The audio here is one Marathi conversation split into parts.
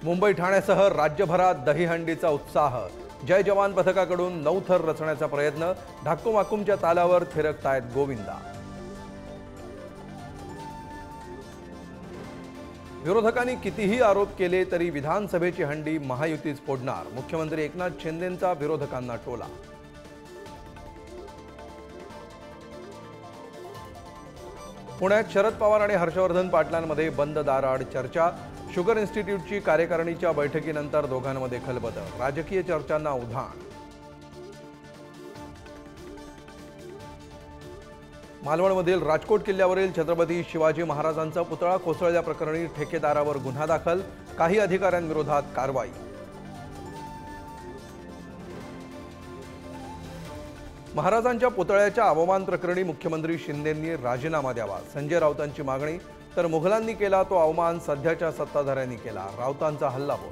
मुंबई ठाण्यासह राज्यभरात दहीहंडीचा उत्साह। जय जवान पथकाकडून 9 थर रचण्याचा प्रयत्न। ढाक्कूमाक्कूमच्या तालावर थिरकतायत गोविंदा। विरोधकांनी कितीही आरोप केले तरी विधानसभेची हंडी महायुतीच फोडणार। मुख्यमंत्री एकनाथ शिंदेंचा विरोधकांना टोला। पुण्यात शरद पवार आणि हर्षवर्धन पाटलांमध्ये बंद दाराआड चर्चा। शुगर इन्स्टिट्यूटची कार्यकारिणीच्या बैठकीनंतर दोघांमध्ये खलबतं। राजकीय चर्चांना उधाण। मालवणमधील राजकोट किल्ल्यावरील छत्रपती शिवाजी महाराजांचा पुतळा कोसळल्याप्रकरणी ठेकेदारावर गुन्हा दाखल। काही अधिकाऱ्यांविरोधात कारवाई। महाराजांच्या पुतळ्याच्या अवमान प्रकरणी मुख्यमंत्री शिंदेंनी राजीनामा द्यावा। संजय राऊतांची मागणी। तर मुघलांनी केला तो अवमान सध्याच्या सत्ताधाऱ्यांनी केला, राऊतांचा हल्लाबोल।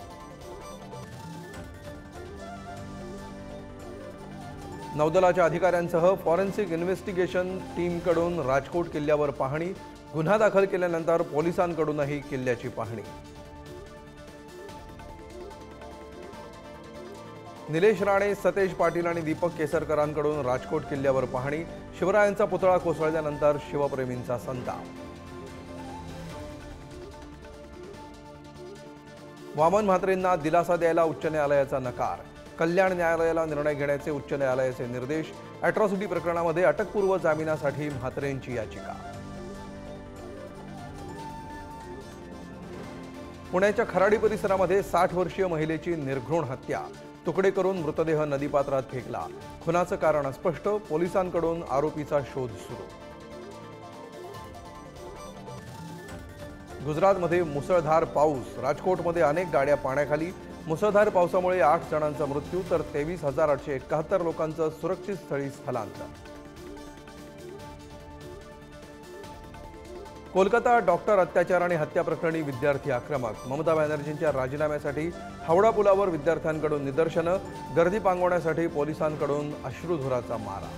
नौदलाच्या अधिकाऱ्यांसह फॉरेन्सिक इन्व्हेस्टिगेशन टीमकडून राजकोट किल्ल्यावर पाहणी। गुन्हा दाखल केल्यानंतर पोलिसांकडूनही किल्ल्याची पाहणी। निलेश राणे, सतेज पाटील आणि दीपक केसरकरांकडून राजकोट किल्ल्यावर पाहणी। शिवरायांचा पुतळा कोसळल्यानंतर शिवप्रेमींचा संताप। वामन म्हात्रेंना दिलासा द्यायला उच्च न्यायालयाचा नकार। कल्याण न्यायालयाला निर्णय घेण्याचे उच्च न्यायालयाचे निर्देश। अॅट्रॉसिटी प्रकरणामध्ये अटकपूर्व जामिनासाठी म्हात्रेंची याचिका। पुण्याच्या खराडी परिसरामध्ये 60 वर्षीय महिलेची निर्घृण हत्या। तुकडे करून मृतदेह नदीपात्रात फेकला। खुनाचं कारण अस्पष्ट। पोलिसांकडून आरोपीचा शोध सुरू। गुजरातमध्ये मुसळधार पाऊस। राजकोटमध्ये अनेक गाड्या पाण्याखाली। मुसळधार पावसामुळे 8 जणांचा मृत्यू तर 23,871 लोकांचं सुरक्षित स्थळी स्थलांतर। कोलकाता डॉक्टर अत्याचार आणि हत्या प्रकरणी विद्यार्थी आक्रमक। ममता बॅनर्जींच्या राजीनाम्यासाठी हावडा पुलावर विद्यार्थ्यांकडून निदर्शनं। गर्दी पांगवण्यासाठी पोलिसांकडून अश्रुधुराचा मारा।